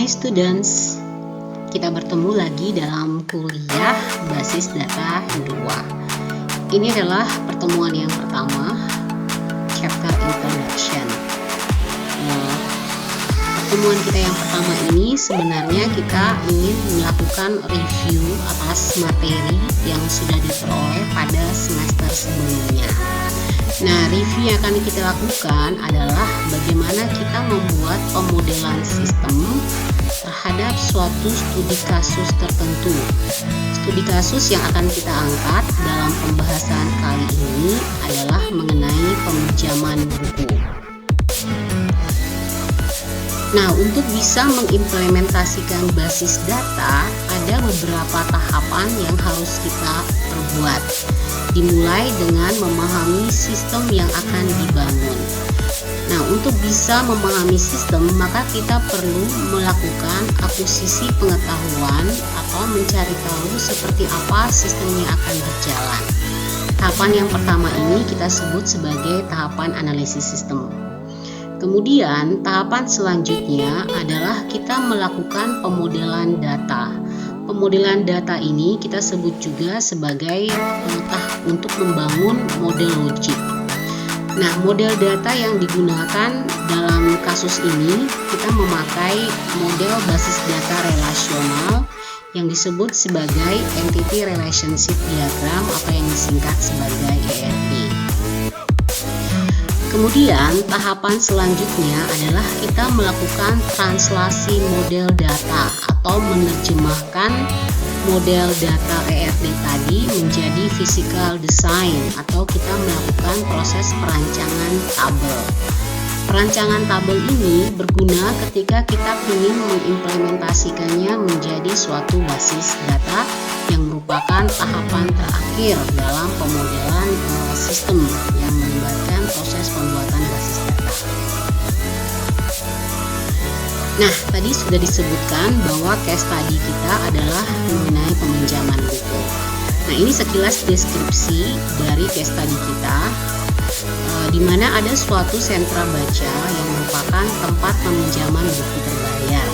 Hai students, kita bertemu lagi dalam kuliah basis data 2. Ini adalah pertemuan yang pertama, chapter introduction. Pertemuan kita yang pertama ini sebenarnya kita ingin melakukan review atas materi yang sudah diperoleh pada semester sebelumnya. Nah, review yang akan kita lakukan adalah bagaimana kita membuat pemodelan sistem terhadap suatu studi kasus tertentu. Studi kasus yang akan kita angkat dalam pembahasan kali ini adalah mengenai peminjaman buku. Nah, untuk bisa mengimplementasikan basis data, ada beberapa tahapan yang harus kita perbuat. Dimulai dengan memahami sistem yang akan dibangun. Nah, untuk bisa memahami sistem, maka kita perlu melakukan akuisisi pengetahuan atau mencari tahu seperti apa sistemnya akan berjalan. Tahapan yang pertama ini kita sebut sebagai tahapan analisis sistem. Kemudian, tahapan selanjutnya adalah kita melakukan pemodelan data. Pemodelan data ini kita sebut juga sebagai untuk membangun model logik. Nah, model data yang digunakan dalam kasus ini kita memakai model basis data relasional yang disebut sebagai Entity Relationship Diagram atau yang disingkat sebagai ERD. Kemudian tahapan selanjutnya adalah kita melakukan translasi model data atau menerjemahkan model data ERD tadi menjadi physical design atau kita melakukan proses perancangan tabel. Perancangan tabel ini berguna ketika kita ingin mengimplementasikannya menjadi suatu basis data yang merupakan tahapan terakhir dalam pemodelan sistem yang melibatkan proses pembuatan basis data. Nah, tadi sudah disebutkan bahwa case study kita adalah mengenai peminjaman buku. Nah, ini sekilas deskripsi dari case study kita, di mana ada suatu sentra baca yang merupakan tempat peminjaman buku berbayar.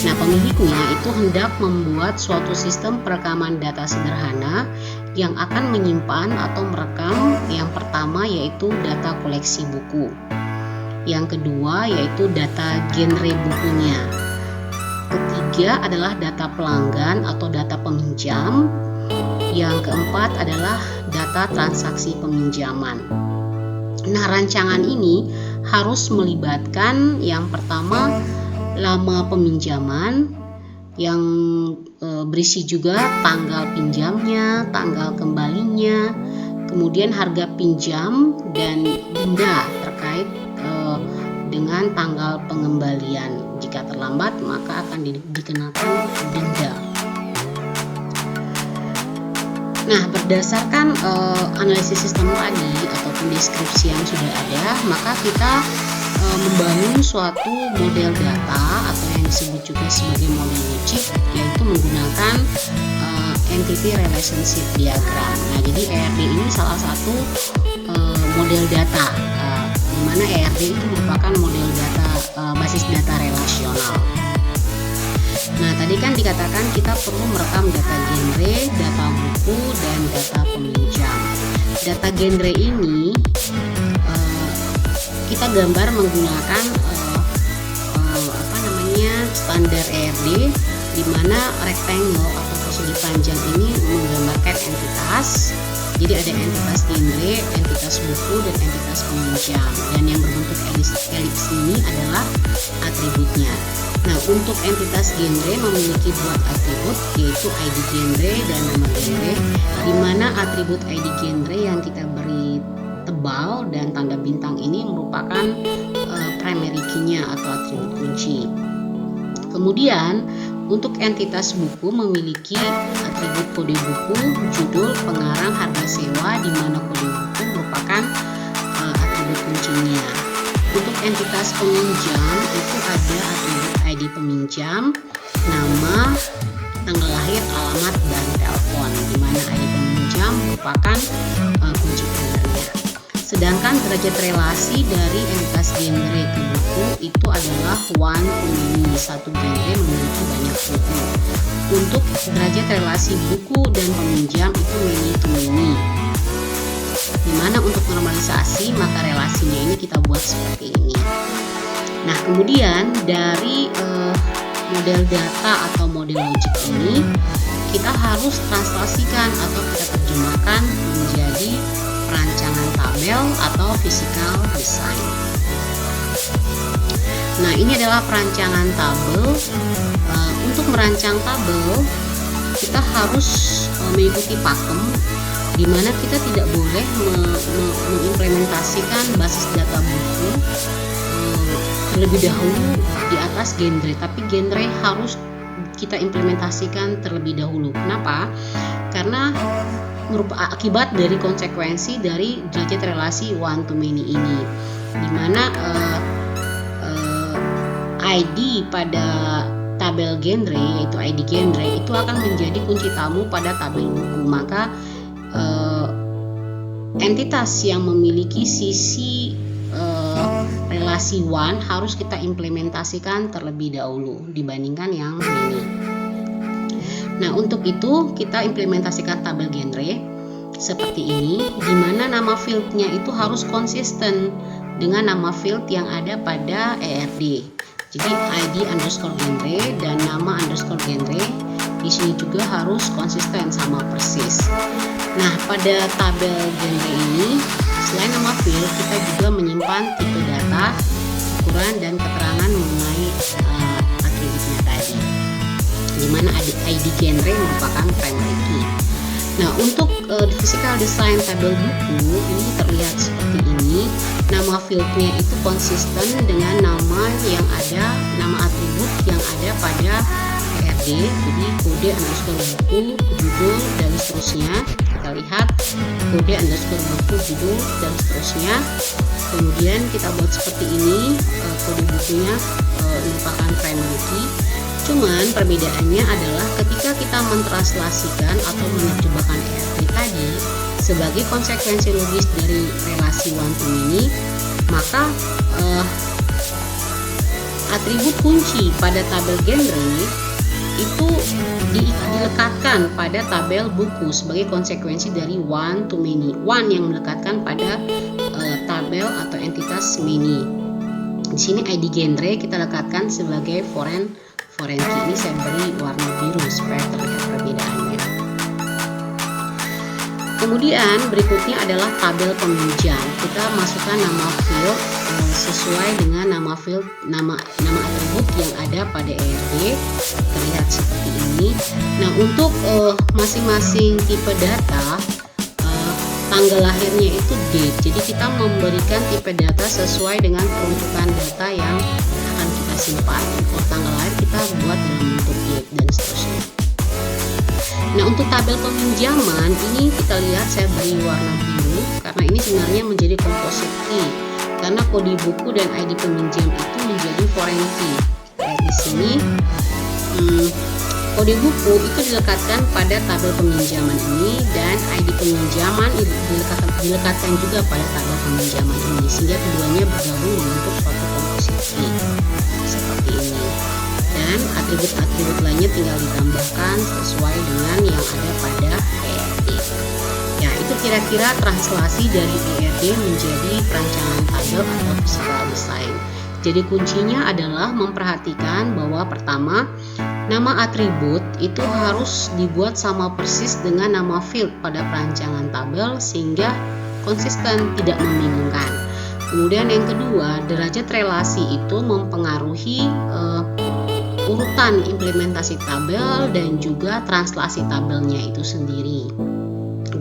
Nah, pemiliknya itu hendak membuat suatu sistem perekaman data sederhana yang akan menyimpan atau merekam yang pertama yaitu data koleksi buku. Yang kedua yaitu data genre bukunya. Ketiga adalah data pelanggan atau data peminjam. Yang keempat adalah data transaksi peminjaman. Nah, rancangan ini harus melibatkan yang pertama lama peminjaman yang berisi juga tanggal pinjamnya, tanggal kembalinya, kemudian harga pinjam dan denda terkait dengan tanggal pengembalian. Jika terlambat maka akan dikenakan denda. Nah, berdasarkan analisis sistem tadi ataupun deskripsi yang sudah ada, maka kita membangun suatu model data atau yang disebut juga sebagai model logik, yaitu menggunakan Entity Relationship Diagram. Nah, jadi ERD ini salah satu model data, di mana ERD itu merupakan model data basis data relasional. Nah, tadi kan dikatakan kita perlu merekam data genre, data buku, dan data peminjam. Data genre ini kita gambar menggunakan standar ERD, di mana rectangle atau persegi panjang ini menggambarkan entitas. Jadi ada entitas genre, entitas buku, dan entitas peminjam. Dan yang berbentuk elips ini adalah atributnya. Nah, untuk entitas genre memiliki dua atribut, yaitu ID genre dan nama genre, di mana atribut ID genre yang kita beri tebal dan tanda bintang ini merupakan primary key-nya atau atribut kunci. Kemudian untuk entitas buku memiliki atribut kode buku, judul, pengarang, harga sewa, di mana kode buku merupakan atribut kuncinya. Untuk entitas peminjam itu ada atribut ID peminjam, nama, tanggal lahir, alamat, dan telepon, di mana ID peminjam merupakan kunci primernya. Sedangkan derajat relasi dari entitas genre ke buku itu adalah one to many. Satu genre memiliki banyak buku. Untuk derajat relasi buku dan peminjam itu many to many. Dimana untuk normalisasi maka relasinya ini kita buat seperti ini. Nah, kemudian dari model data atau model logik ini kita harus translasikan atau kita terjemahkan menjadi perancangan tabel atau physical design. Nah, ini adalah perancangan tabel. Untuk merancang tabel kita harus mengikuti pakem, di mana kita tidak boleh mengimplementasikan basis data buku terlebih dahulu di atas genre, tapi genre harus kita implementasikan terlebih dahulu. Kenapa? Karena merupakan akibat dari konsekuensi dari derajat relasi one to many ini, di mana ID pada tabel genre yaitu ID genre itu akan menjadi kunci tamu pada tabel buku. Maka entitas yang memiliki sisi relasi one harus kita implementasikan terlebih dahulu dibandingkan yang many. Nah, untuk itu kita implementasikan tabel genre seperti ini, di mana nama fieldnya itu harus konsisten dengan nama field yang ada pada ERD. Jadi ID underscore genre dan nama underscore genre di sini juga harus konsisten sama persis. Nah, pada tabel genre ini selain nama field kita juga menyimpan tipe data, ukuran dan keterangan mengenai atributnya tadi, di mana ID genre merupakan primary key. Nah, untuk physical design tabel buku ini terlihat seperti ini. Nama fieldnya itu konsisten dengan nama yang ada, nama atribut yang ada pada ERD. Jadi kode underscore buku, judul dan seterusnya. Kita lihat kode underscore buku, judul dan seterusnya. Kemudian kita buat seperti ini, kode bukunya merupakan primary key. Cuman perbedaannya adalah ketika kita mentranslasikan atau menerjemahkan ERD tadi sebagai konsekuensi logis dari relasi one to many, maka atribut kunci pada tabel genre itu dilekatkan pada tabel buku sebagai konsekuensi dari one to many. One yang melekatkan pada tabel atau entitas many. Di sini ID genre kita lekatkan sebagai foreign key. Ini saya beri warna biru supaya terlihat perbedaannya. Kemudian berikutnya adalah tabel peminjam. Kita masukkan nama field sesuai dengan nama atribut yang ada pada ERD, terlihat seperti ini. Nah, untuk masing-masing tipe data tanggal lahirnya itu date. Jadi kita memberikan tipe data sesuai dengan peruntukan data yang akan kita simpan. Untuk tanggal lahir kita buat dalam bentuk date dan seterusnya. Nah, untuk tabel peminjaman ini kita lihat saya beri warna biru karena ini sebenarnya menjadi composite key, karena kode buku dan ID peminjam itu menjadi foreign key. Di sini kode buku itu dilekatkan pada tabel peminjaman ini dan ID peminjaman dilekatkan juga pada tabel peminjaman ini, sehingga keduanya bergabung membentuk suatu composite key seperti ini. Dan atribut-atribut lainnya tinggal ditambahkan sesuai dengan yang ada pada ERD. Ya, itu kira-kira translasi dari ERD menjadi perancangan tabel atau physical design. Jadi kuncinya adalah memperhatikan bahwa pertama, nama atribut itu harus dibuat sama persis dengan nama field pada perancangan tabel sehingga konsisten, tidak membingungkan. Kemudian yang kedua, derajat relasi itu mempengaruhi urutan implementasi tabel dan juga translasi tabelnya itu sendiri.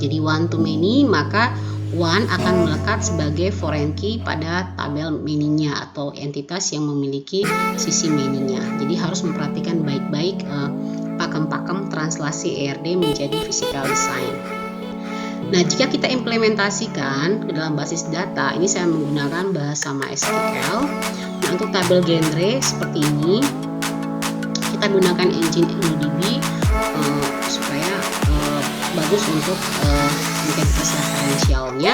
Jadi one to many, maka one akan melekat sebagai foreign key pada tabel many-nya atau entitas yang memiliki sisi many-nya. Jadi harus memperhatikan baik-baik pakem-pakem translasi ERD menjadi physical design. Nah, jika kita implementasikan ke dalam basis data, ini saya menggunakan bahasa MySQL. Nah, untuk tabel genre seperti ini, kita gunakan engine InnoDB supaya bagus untuk integritas referensialnya.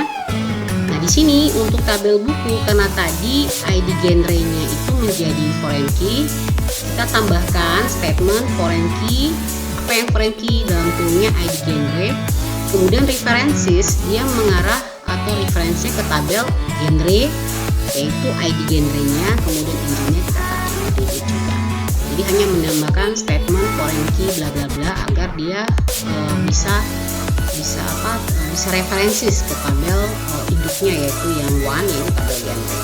Nah, di sini untuk tabel buku, karena tadi ID genre-nya itu menjadi foreign key, kita tambahkan statement foreign key. Apa yang foreign key dalam kurungnya ID genre. Kemudian references, dia mengarah atau referensinya ke tabel genre, yaitu ID genre-nya. Kemudian engine-nya kita pakai DD juga. Jadi hanya menambahkan statement foreign key bla bla bla agar dia bisa referensis ke tabel induknya, yaitu yang one, yaitu tabel genre.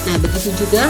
Nah, begitu juga